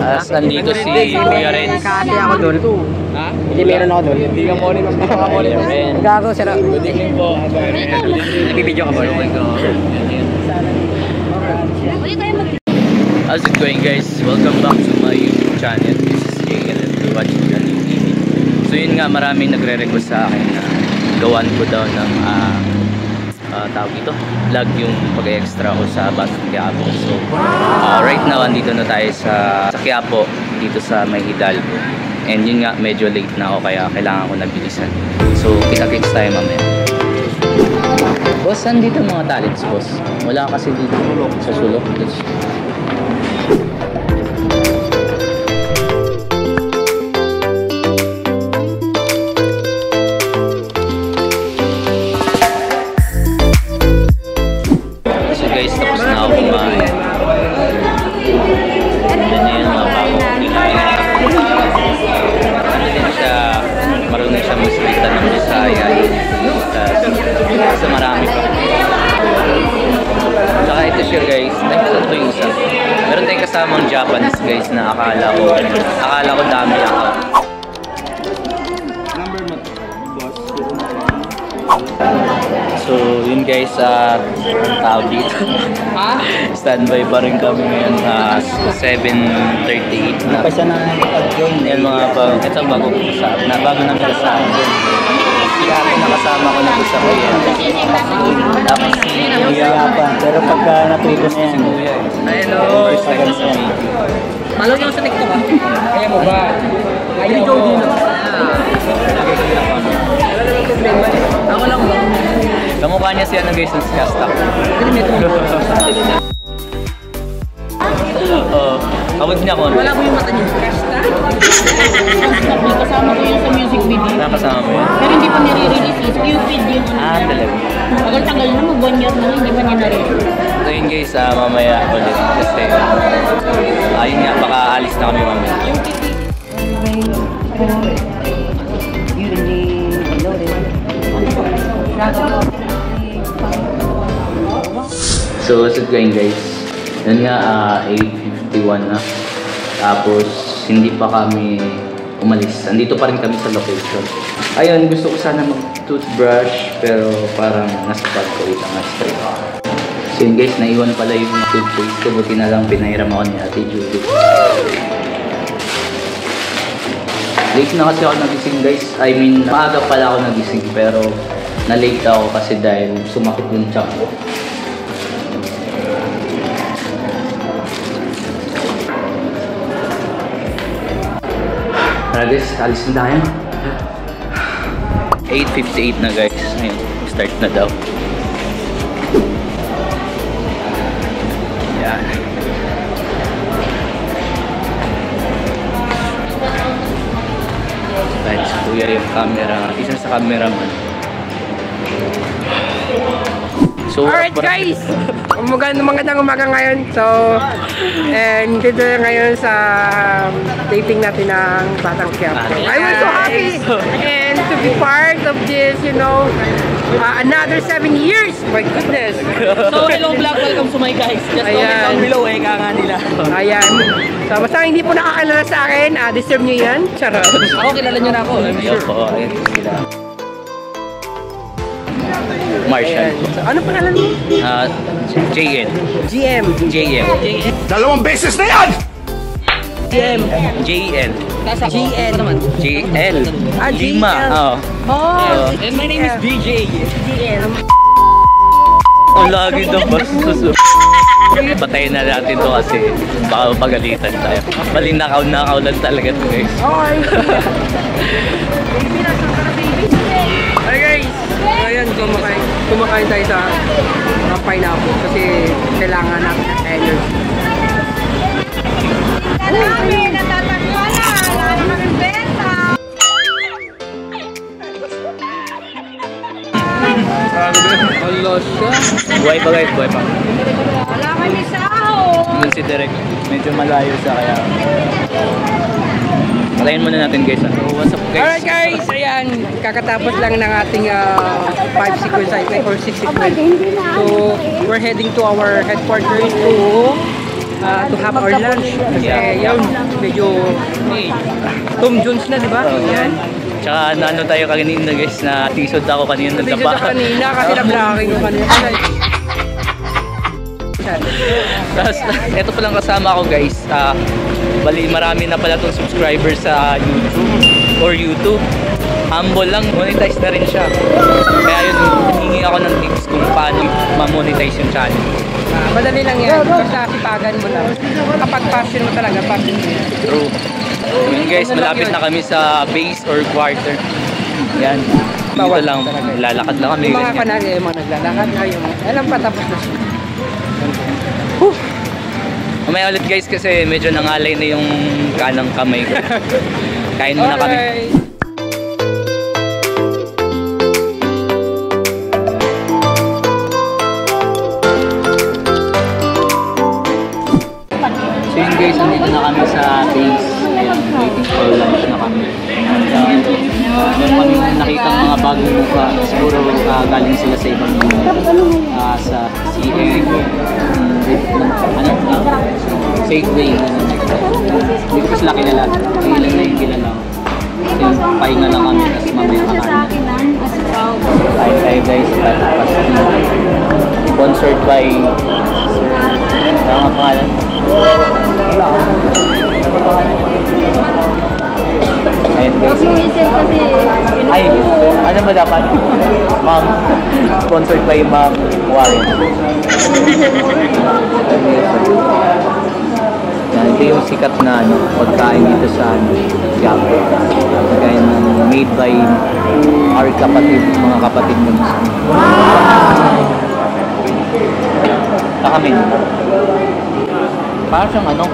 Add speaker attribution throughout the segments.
Speaker 1: Nandito si Kuya Renz.
Speaker 2: Kasi ako doon.
Speaker 1: Ha?
Speaker 2: Hindi meron ako doon.
Speaker 1: Hindi ka morning, magpapaka-morning.
Speaker 2: Gago, sir.
Speaker 1: Good evening po.
Speaker 2: Nagbibideo ka ba?
Speaker 1: Oh my God. How's it going, guys? Welcome back to my YouTube channel. This is JL and you're watching Johnny TV. So yun nga, maraming nagre-request sa akin na gawan ko daw ng tawag ito, vlog yung pag-extra ko sa Batang Quiapo. So right now, andito na tayo sa Quiapo, dito sa May Hidalgo. And yun nga, medyo late na ako kaya kailangan ko nabilisan. So kita-kits tayo mamaya. Boss, saan dito mga talents, boss? Wala kasi dito sa sulok. So guys, tapos na ako kumain. Ganyan yan, mga bago ko kinain. Marunong siya masalita ng Bisaya. Kasi marami pa. Saka ito siya guys, ito yung isa. Meron tayong kasamang Japanese guys na akala ko dami ako. So yun guys, tawag dito. Standby pa rin kami ngayon 7:38 na.
Speaker 2: Kasi na nag-join.
Speaker 1: Yan mga ito bago namin kasama. Kaya nakasama ko na po sa kuya. Tapos si Kuya
Speaker 2: pa. Pero pagka natulog na yan.
Speaker 1: Kuya hello!
Speaker 2: Malo yung sa TikTok ha? Kaya mo ba? Ayaw ko. Ako lang ba?
Speaker 1: Kamukha niya si ano guys, si Hashtag. Kabog niya ko.
Speaker 2: Wala ko yung mata niya. Kasama ko yun sa music video.
Speaker 1: Nakasama mo yun?
Speaker 3: Pero hindi pa nire-release eh. Stupid yun.
Speaker 1: Talaga.
Speaker 3: Tagal-tagal na, mag-1 year na lang, hindi pa niya nare-release.
Speaker 1: So yun guys, mamaya ulit. Kasi, ayun nga, baka alis na kami mamaya. So what's it going guys? Yun nga, 8:51 na. Tapos, hindi pa kami umalis. Andito pa rin kami sa location. Ayun, gusto ko sana mag-toothbrush pero parang nasa bag ko itang straight. So yun guys, naiwan pala yung toothpaste ko. Buti na lang pinahiram ako ni Ate Judy. Late na kasi ako nagising guys. I mean, maaga pala ako nagising pero na-late ako kasi dahil sumakit yung tiyak ko. Tara guys, alis na tayo. 8:58 na guys. Ngayon, start na daw. Yan. Kahit si Kuya yung camera. Isa sa cameraman. So,
Speaker 2: alright guys! Magandang umaga ngayon. So, and dito ngayon sa taping natin ng Batang Quiapo. I was so happy and to be part of this, you know, another 7 years. My goodness.
Speaker 3: So, hello vlog, welcome to my guys. Just comment down below, ka nga nila.
Speaker 2: Ayan. So, basta hindi po nakakilala sa akin, deserve nyo yan. Charot.
Speaker 3: Ako, kilala nyo na ako. I'm
Speaker 1: Ayun
Speaker 3: sure.
Speaker 1: po, ayun sila. Marshall.
Speaker 2: Ano pangalan mo?
Speaker 1: JL.
Speaker 2: GM.
Speaker 1: JL.
Speaker 4: Dalawang beses na yan!
Speaker 2: GM.
Speaker 1: JL.
Speaker 3: Nasa ako.
Speaker 2: GN.
Speaker 3: Ito naman.
Speaker 1: JL.
Speaker 2: Ah,
Speaker 1: Lima.
Speaker 2: JL.
Speaker 1: Oh.
Speaker 2: Oh.
Speaker 3: And my name is DJ.
Speaker 1: Oh, lagi daw bastos. Patayin na natin to kasi baka pagalitan tayo. Malinakaw lang talaga to guys.
Speaker 2: Okay. Hey guys. So ayan, kumakain tayo sa pineapple kasi kailangan natin ng energy.
Speaker 5: Dami, natatakwa na. Wala na kaming benta.
Speaker 2: Allah siya.
Speaker 1: Buhay pa guys, buhay pa.
Speaker 5: Wala kami sahod.
Speaker 1: Doon si Derek, medyo malayo sa kaya. Patayin muna natin guys. What's up guys?
Speaker 2: Alright guys, ayan, kakatapos lang ng ating 5 sequence or 6 sequence. So, we're heading to our headquarters to to have our lunch. Kasi yun, medyo Tom Jones na, di ba? Yan.
Speaker 1: Tsaka ano tayo kanina guys, na tisod ako kanina ng
Speaker 2: Medyo
Speaker 1: dapa.
Speaker 2: sa kanina kasi na-blocking ko kanina.
Speaker 1: Tapos, eto palang kasama ko guys. Bali, marami na pala itong subscribers sa YouTube. Humble lang, monetize na rin siya. Kaya yun, hingi ako ng tips kung paano ma-monetize yung channel.
Speaker 2: Madali lang yan. Basta sipagan mo lang. Kapag passion mo talaga, passion mo yan.
Speaker 1: True. Yun guys, malapit na kami sa base or quarter. Yan. Dito lang, lalakad lang kami.
Speaker 2: Yung mga kanali, yung mga naglalakad na yung alam pa tapos na siya.
Speaker 1: Mamaya ulit guys kasi medyo nangalay na yung kanang kamay ko. Kain muna kami. So yun guys, nandito na kami sa base. Ayan, waiting for lunch na kami. Meron kami nakita mga bagong mukha. Siguro galing sila sa ibang sa CA. Ano? Safeway. Hindi ko pa sila kilala. Ilan na yung kilala ko. Kasi pahinga lang kami. Tapos mamaya kakain. Kain tayo guys. Sponsored by mga pangalan. Ayun guys. Ay, ano ba dapat? Ma'am, sponsored by Ma'am Warren. Yan, ito yung sikat na pagkain dito sa Quiapo. Pagkain made by our kapatid, mga kapatid mo. Nakamin. Parang siyang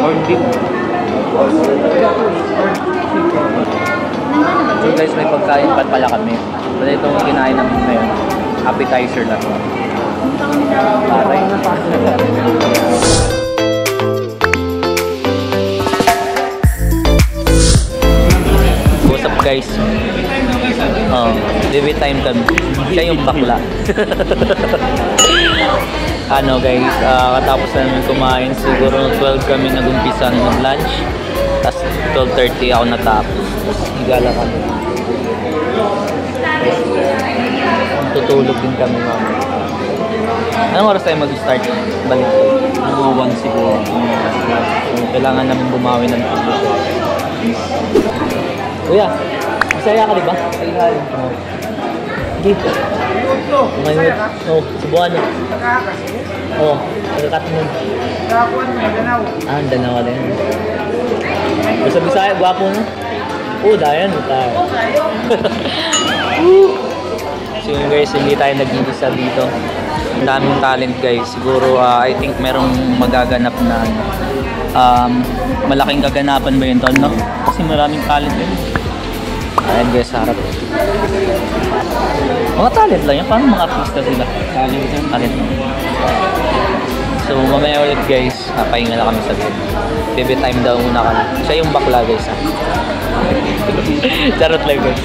Speaker 1: corned beef. So guys, may pagkain pa pala kami. Wala itong kinain namin ngayon. Appetizer lang. Taray. What's up guys? Baby time kami. Siya yung bakla. Ano guys, katapos na namin kumain, siguro 12 kami nag-umpisa mag-lunch. Tapos 12:30 ako natapos. Tapos higala kami. Tutulog din kami mamaya. Anong oras tayo mag-start? Balik ko. Mga 1 siguro. So, kailangan namin bumawi ng tulog. Kuya, masaya ka diba? Say hi. Dito. Ngayon, subuhan nyo. Oo, pagkakat mo. Danaw din. Basta Bisaya, gwapo na. Dayan mo tayo. So yun guys, hindi tayo nag-iisa dito. Ang daming talent guys. Siguro, I think merong magaganap na malaking gaganapan ba yun tol, no? Kasi maraming talent yun. Ayan guys, harap. Mga talent lang yan. Paano mga artista sila? Talent. So mamaya ulit guys, pahinga na kami sa bed. Baby time daw muna kami. Siya yung bakla guys ha. Charot lang guys.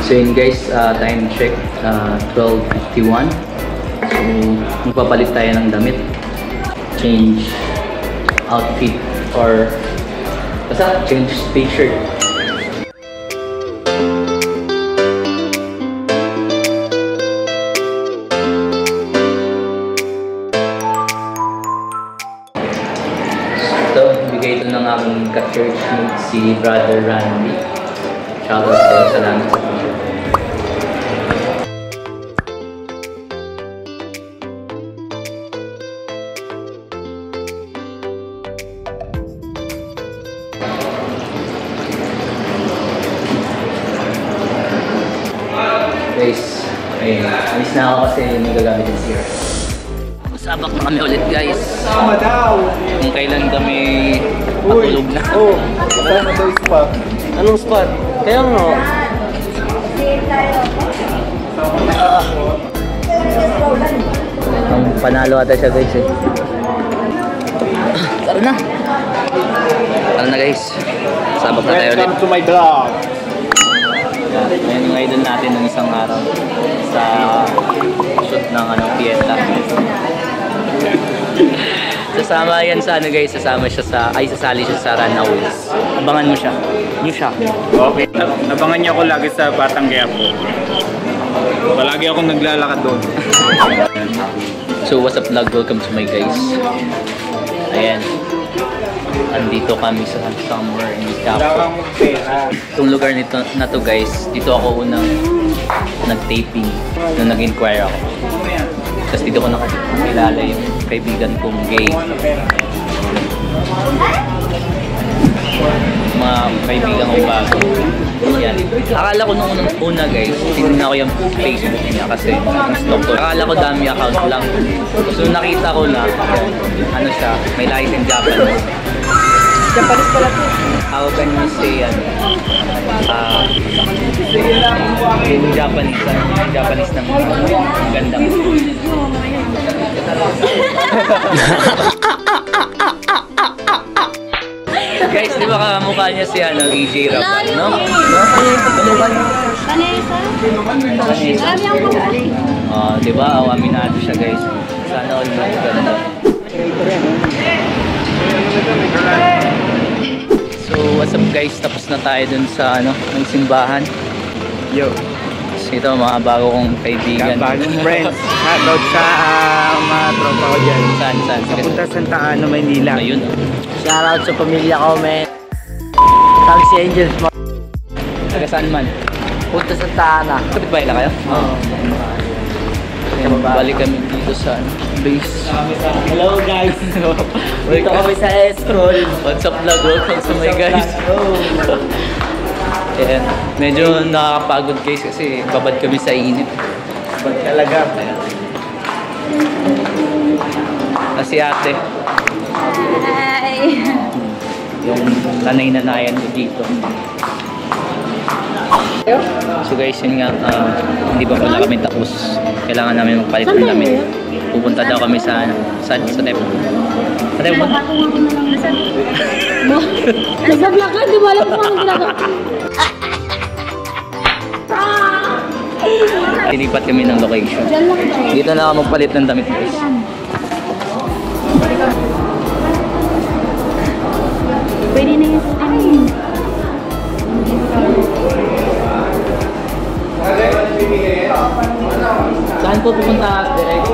Speaker 1: So yun guys, time check 12:51. So magpapalit tayo ng damit. Change outfit or basta change t-shirt. Bigay ito ng aking ka-church mate si Brother Randy. Shoutout sa'yo, salamat sa t-shirt. Guys, ayun, alis na ako kasi may gagamit yung CR. Sabak na kami ulit guys.
Speaker 4: Tama daw.
Speaker 1: Kung kailan kami matulog na.
Speaker 4: Kasama daw yung spot.
Speaker 1: Anong spot? Kaya nga. Ang panalo ata siya guys eh. Tara na. Tara na guys. Sabak na tayo ulit.
Speaker 4: Welcome to my vlog.
Speaker 1: Ayan yung idol natin ng isang araw sa shoot ng fiesta. So Sasama yan sa ano guys, sasali siya sa Runaways. Abangan mo siya. New siya.
Speaker 6: Okay. Abangan niyo ako lagi sa Batang Quiapo. Palagi akong naglalakad doon.
Speaker 1: So what's up vlog? Welcome to my guys. Ayan. Andito kami sa somewhere in Quiapo. Itong lugar na to guys, dito ako unang nag-taping nung nag-inquire ako. Tapos dito ko nakakilala yung kaibigan kong gay. Mga kaibigan kong bago. Yan. Akala ko nung una guys, tinignan ko yung Facebook niya kasi stalk ko. Akala ko dami account lang. So nakita ko na, ano siya, may license Japanese.
Speaker 2: Japanese pala po.
Speaker 1: How can you say yung Japanese ng gandang guys, di ba kamukha niya si EJ Rabal, no? Kamukha niya. Di ba? Aminado siya guys. Sana all mo ganda. So, what's up guys? Tapos na tayo dun sa ng simbahan.
Speaker 6: Yo.
Speaker 1: So, ito mga bago kong kaibigan.
Speaker 6: Bagong friends. Shoutout sa mga tropa ko dyan.
Speaker 1: Saan?
Speaker 6: Punta Santa Ana, Maynila.
Speaker 1: Ayun.
Speaker 3: Shoutout sa pamilya ko, men. Taxi Angels mo.
Speaker 1: Taga saan man?
Speaker 3: Punta sa Tana.
Speaker 1: Kapit bahay na kayo? Oo. Balik kami dito sa base.
Speaker 3: Hello guys. Dito kami sa Escroll.
Speaker 1: What's up vlog? Welcome to my guys. Ayan. Medyo nakakapagod guys kasi babad kami sa init.
Speaker 6: Ba't talaga?
Speaker 1: Kasi ate,
Speaker 5: Hi!
Speaker 1: yung nanay-nanayan ko dito. So guys, yun nga, hindi pa pala kami tapos. Kailangan namin magpalit ng damit. Pupunta daw kami sa Tepo. Sa Tepo?
Speaker 5: Nagbablakan, di mo alam kung anong ginagawa.
Speaker 1: Lilipat kami ng location. Dito na ako magpalit ng damit guys.
Speaker 5: Pwede na yung sutin.
Speaker 1: Saan po pupunta direct?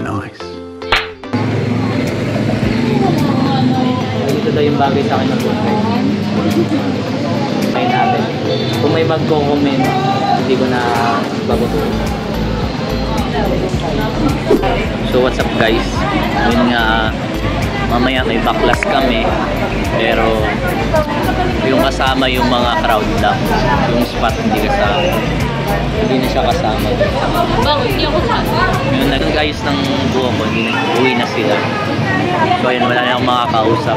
Speaker 6: Nice.
Speaker 1: Ito daw yung bagay sa akin na buhay. May natin. Kung may magko-comment, hindi ko na babutuin. So what's up guys? Yun nga, mamaya may backlash kami. Pero yung kasama yung mga crowd lang. Yung spot hindi kasama. Hindi na siya kasama.
Speaker 5: Bakit? Hindi ako sama.
Speaker 1: Yung nag-ayos ng buho ko, uwi na sila. So ayun, wala na akong makakausap.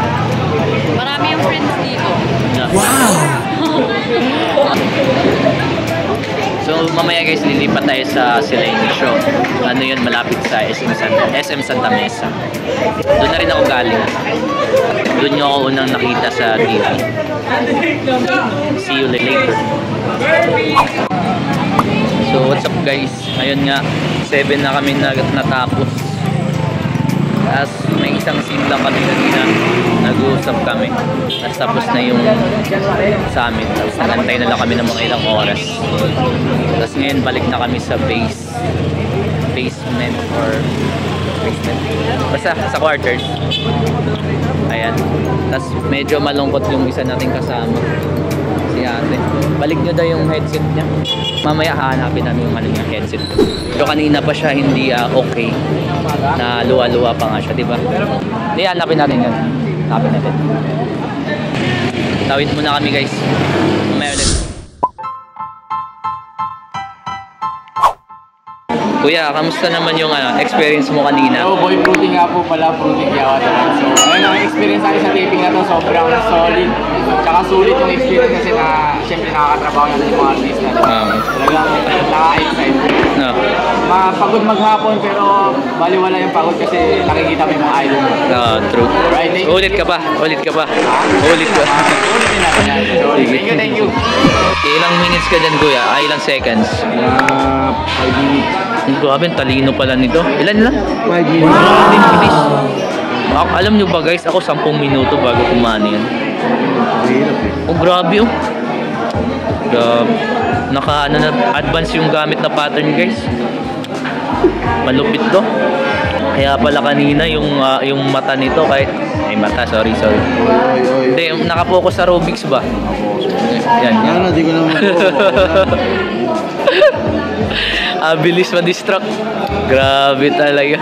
Speaker 5: Marami yung friends dito.
Speaker 1: Wow! So mamaya guys, lilipat tayo sa Silene Show. Ano yun, malapit sa SM Santa Mesa. Doon na rin ako galing. Doon nyo ako unang nakita sa TV. See you later. So what's up guys? Ayun nga, 7 na kami natapos. Tapos may isang scene lang kami na nag-uusap kami. Tapos na yung summit. Tapos nagantay na lang kami ng mga ilang oras. Tapos ngayon balik na kami sa basement or basement. Basta sa quarters. Ayan. Tapos medyo malungkot yung isa nating kasama. Si ate. Balik nyo daw yung headset niya. Mamaya hahanapin namin yung ano niya, headset. Pero kanina pa siya hindi okay. Na luwa-luwa pa nga siya, di ba? Hindi, hanapin natin yan. Hanapin natin. Tawid muna kami guys. Mamaya ulit. Kuya, kamusta naman yung experience mo kanina?
Speaker 3: So, boy, fruity nga po pala, fruity kaya naman. So, ayun ang experience natin sa taping na to, sobrang solid. Tsaka sulit yung experience kasi na, syempre nakakatrabaho natin yung mga artista. Talagang nakaka-excite.
Speaker 1: No.
Speaker 3: Mapagod maghapon pero baliwala yung pagod kasi nakikita mo yung mga idol mo.
Speaker 1: True.
Speaker 3: Right, thank you.
Speaker 1: Ulit ka pa. Ulit ka pa. Ulit ka.
Speaker 3: Ulitin natin yan. So, thank you, thank you.
Speaker 1: Ilang minutes ka dyan, kuya? Ilang seconds?
Speaker 4: 5 minutes.
Speaker 1: Grabe, talino pala nito. Ilan lang?
Speaker 4: 5 minutes.
Speaker 1: Grabe, bilis. Alam nyo ba guys, ako 10 minuto bago kumano yan.
Speaker 4: Mahirap eh.
Speaker 1: Oh, grabe oh. Grabe. Advance yung gamit na pattern guys. Malupit to. Kaya pala kanina yung mata nito kahit... Ay mata, sorry. Hindi, nakapokus sa Rubik's ba? Yan.
Speaker 4: Ano, di ko naman
Speaker 1: Bilis ma-distract. Grabe talaga.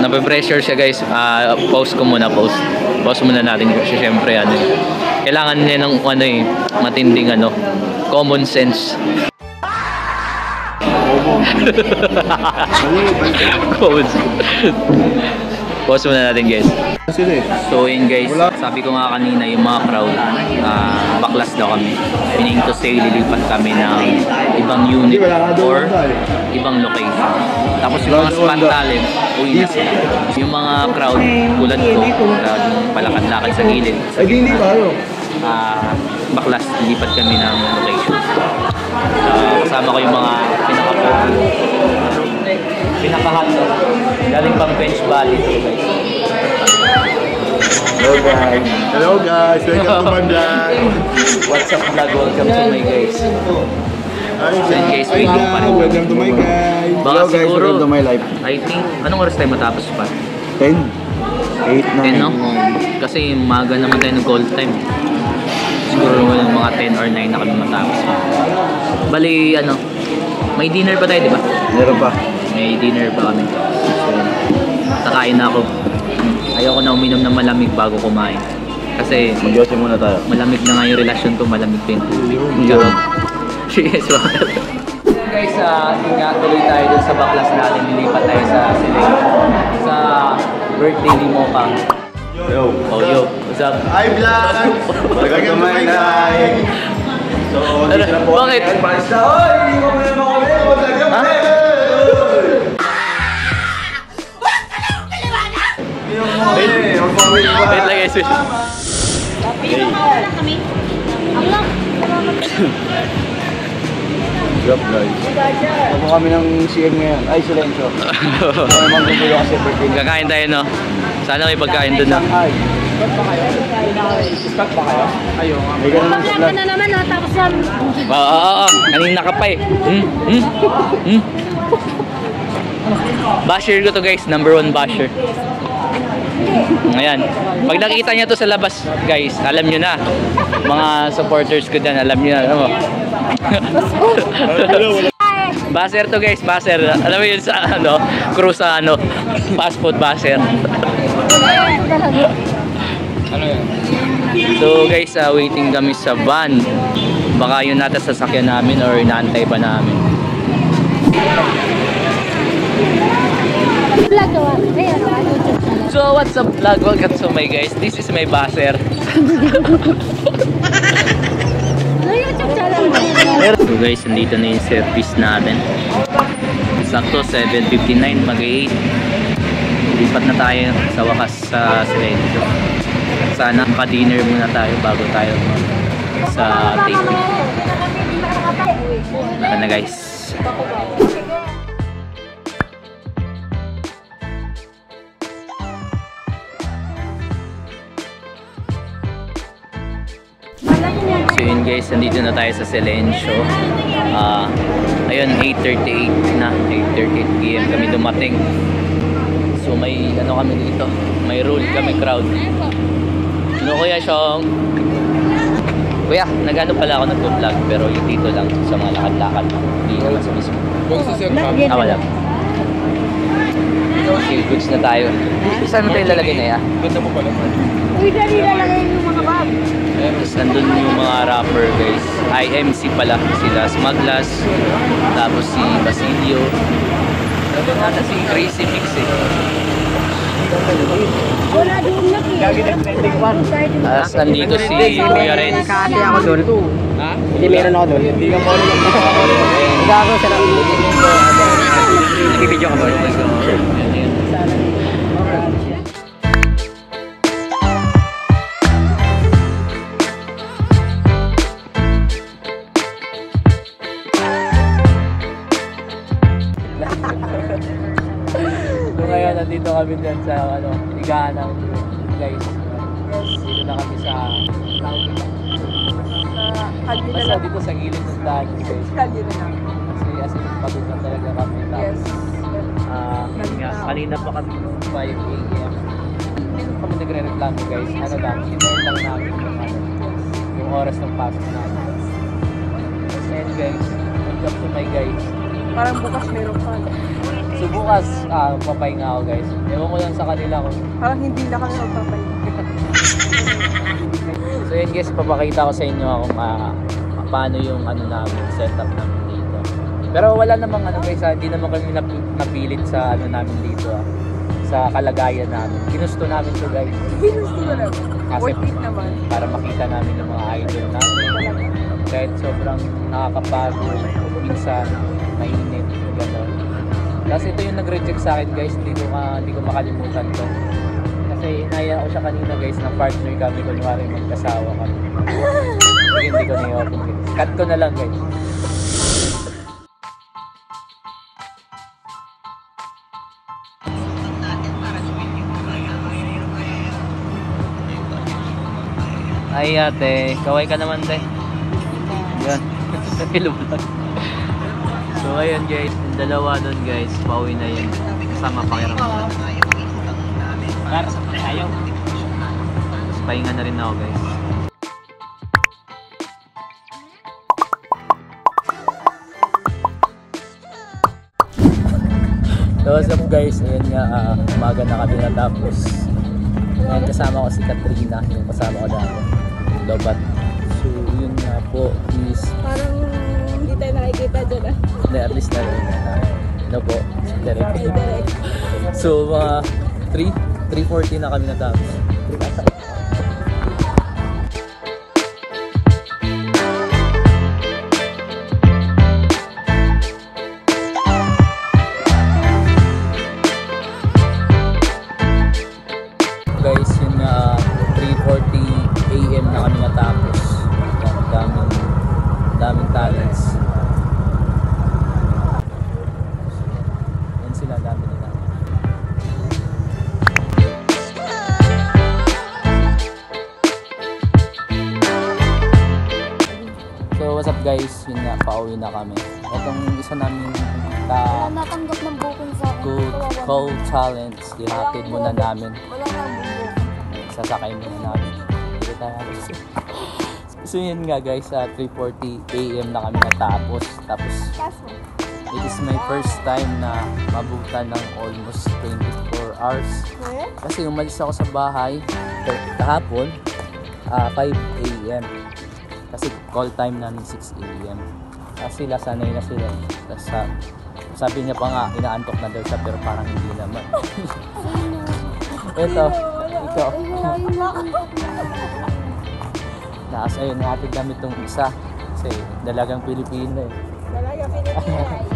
Speaker 1: Nape-pressure siya guys. Pause ko muna, pause. Pause muna natin kasi syempre kailangan niya ng matinding common sense. Common sense. Pause muna natin guys. So yun guys, sabi ko nga kanina yung mga crowd, baklas daw kami. Meaning to say, lilipat kami ng ibang unit or ibang location. Tapos yung mga spot talent, uwi na sila. Yung mga crowd, tulad ko, yung palakad-lakad sa gilid.
Speaker 4: Hindi ba ano?
Speaker 1: Baklas, lilipat kami ng location. Kasama ko yung mga pinaka-hot galing pang bench valley to guys.
Speaker 4: Hello guys, welcome to my vlog.
Speaker 1: What's up vlog? Welcome to my guys. And guys, waiting pa rin.
Speaker 4: Welcome to my guys.
Speaker 1: Baka
Speaker 4: Hello guys,
Speaker 1: siguro,
Speaker 4: welcome to my life.
Speaker 1: I think, anong oras tayo matapos pa?
Speaker 4: 10, 8, 9,
Speaker 1: 10 no? Kasi maga naman tayo ng gold time. Siguro mga 10 or 9 na kami matapos. Bali, may dinner pa tayo, di ba?
Speaker 4: Meron pa.
Speaker 1: May dinner pa kami. So, kakain na ako. Ayoko na uminom ng malamig bago kumain. Kasi
Speaker 4: Mag-yosi muna tayo.
Speaker 1: malamig na nga yung relasyon ko, malamig pa yung tubig. Yes, guys, tuloy tayo dun sa baklas natin. Nilipat tayo sa Silay. Sa birthday ni Mokang.
Speaker 4: Yo.
Speaker 1: Oh, yo. What's up?
Speaker 4: Hi vlog! Welcome to my life. So, dito na po.
Speaker 1: Bakit?
Speaker 4: Oy! Hindi mo naman kami!
Speaker 1: Ha? Wait lang guys.
Speaker 4: Drop guys. Ako kami ng CM ngayon. Ay, Silencio. Ano naman gugulo kasi birthday niya.
Speaker 1: Kakain tayo, no? Sana may pagkain dun, no?
Speaker 4: Ay.
Speaker 3: Start ba kayo? Ayun.
Speaker 4: May ganun sa
Speaker 5: Paglang
Speaker 4: vlog.
Speaker 5: ka na naman, no? Tapos yan.
Speaker 1: Oo. Kanina ka pa eh. Basher ko to guys. Number 1 basher. Ayan. Pag nakita niya to sa labas, guys, alam nyo na. Mga supporters ko dyan, alam nyo na. Alam mo? Basher to guys, basher. Alam mo yun sa crew sa fast food basher.
Speaker 3: Ano yan?
Speaker 1: So guys, waiting kami sa van. Baka yun nata sasakyan namin or inaantay pa namin.
Speaker 5: Vlog ko. Ayan, YouTube channel.
Speaker 1: So what's up vlog? Welcome to my guys. This is my basher.
Speaker 5: No, YouTube channel mo.
Speaker 1: So guys, nandito na yung service natin. Sakto 7:59, mag-8. Lipat na tayo sa wakas sa Silencio. Sana maka-dinner muna tayo bago tayo sa taping. Tara na guys. So yun guys, nandito na tayo sa Silencio. Ayun, 8:38 na. 8:38 PM kami dumating. So may kami dito. May rule kami crowd. Ano kaya siyang? Kuya, nag-ano pala ako nag-vlog pero yung dito lang sa mga lakad-lakad. Hindi naman sa mismo. Wala. Okay, goods na tayo. Saan mo tayo lalagay na yan?
Speaker 5: Uy, dali lalagay yung mga bag.
Speaker 1: Tapos nandun yung mga rapper guys. IMC pala sila. Smaglas. Tapos si Basilio. Nandun na si Crazy Mix eh.
Speaker 5: Wala doon na
Speaker 1: Tapos nandito si Kuya Renz.
Speaker 2: Kasi ako doon.
Speaker 3: Ha?
Speaker 2: Hindi meron ako doon.
Speaker 3: Hindi ka mo ulit ang
Speaker 2: Gago siya lang. Nagbibideo ka ba?
Speaker 1: So ngayon, nandito kami dyan sa higaan ng guys. Dito na kami sa basta dito sa gilid ng daan guys. Kasi as in pagod na talaga kami. Tapos, yun nga, kanina pa kami 5 AM. Hindi na kami nagre-reklamo guys. Ano lang, sinare lang namin yung oras ng pasok namin. Tapos ayun guys, what's up to my guys.
Speaker 2: Parang bukas meron pa.
Speaker 1: So bukas, papahinga ako guys. Ewan ko lang sa kanila kung
Speaker 2: Parang hindi na kami magpapahinga.
Speaker 1: so yun guys, papakita ko sa inyo kung paano yung namin, setup namin dito. Pero wala namang guys, hindi naman kami napilit sa namin dito sa kalagayan namin. Ginusto namin to guys.
Speaker 2: Ginusto ko lang.
Speaker 1: Kasi
Speaker 2: Worth it naman.
Speaker 1: para makita namin yung mga idol namin. Kahit sobrang nakakapagod, minsan mainit, gano'n. Kasi ito yung nag-reject sa akin guys, hindi ko makalimutan to. Kasi inaya ko siya kanina guys, na partner kami, kunwari magkasawa kami. Sige, hindi ko na-i-open guys. Cut ko na lang guys. Ay ate, kaway ka naman te. Yan. Hello vlog. So ayun guys, yung dalawa nun guys, pauwi na yun. Kasama pakiramdam. Para sa tayo. Tapos pahinga na rin ako guys. So what's up guys, ayun nga, umaga na kami natapos. Ngayon kasama ko si Katrina, yung kasama ko dati. Lobat. So yun nga po is
Speaker 5: Parang hindi tayo nakikita dyan ah.
Speaker 1: hindi, at least na rin. Ano po? Direct. So mga 3:40 na kami natapos. Guys, yun nga 3:40 AM na kami natapos. Daming talents. Yan sila, dami nila. So what's up guys, yun nga, pauwi na kami. Itong isa namin
Speaker 5: Natanggap ng booking sa akin.
Speaker 1: Cold Challenge, dihatid muna namin.
Speaker 5: Wala na booking.
Speaker 1: Sasakay muna namin. Dito tayo. So yun nga guys, 3:40 AM na kami natapos. Tapos
Speaker 5: Kaso,
Speaker 1: it is my first time na mabutan ng almost 24 hours. Kasi umalis ako sa bahay kahapon 5 AM. Kasi call time namin 6 AM. Kasi sila sanay na sila. Tapos sabi niya pa nga, inaantok na daw siya pero parang hindi naman. Ito, ikaw. Naas ayun, nahatid namin itong isa. Kasi dalagang Pilipino eh.
Speaker 5: Dalaga Pilipinas.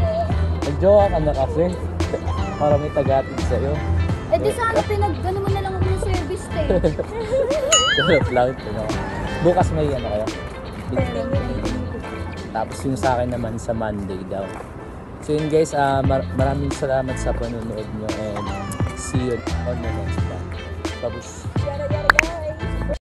Speaker 1: Nag-jowa ka na kasi. Para may tagatid sa'yo.
Speaker 5: Eh di sana pinag-gano mo na lang ako ng service eh.
Speaker 1: Sarap lang ito. No? Bukas may kayo? Tapos yung sa akin naman sa Monday daw. So yun guys, maraming salamat sa panonood nyo and see you on the next one. Babus.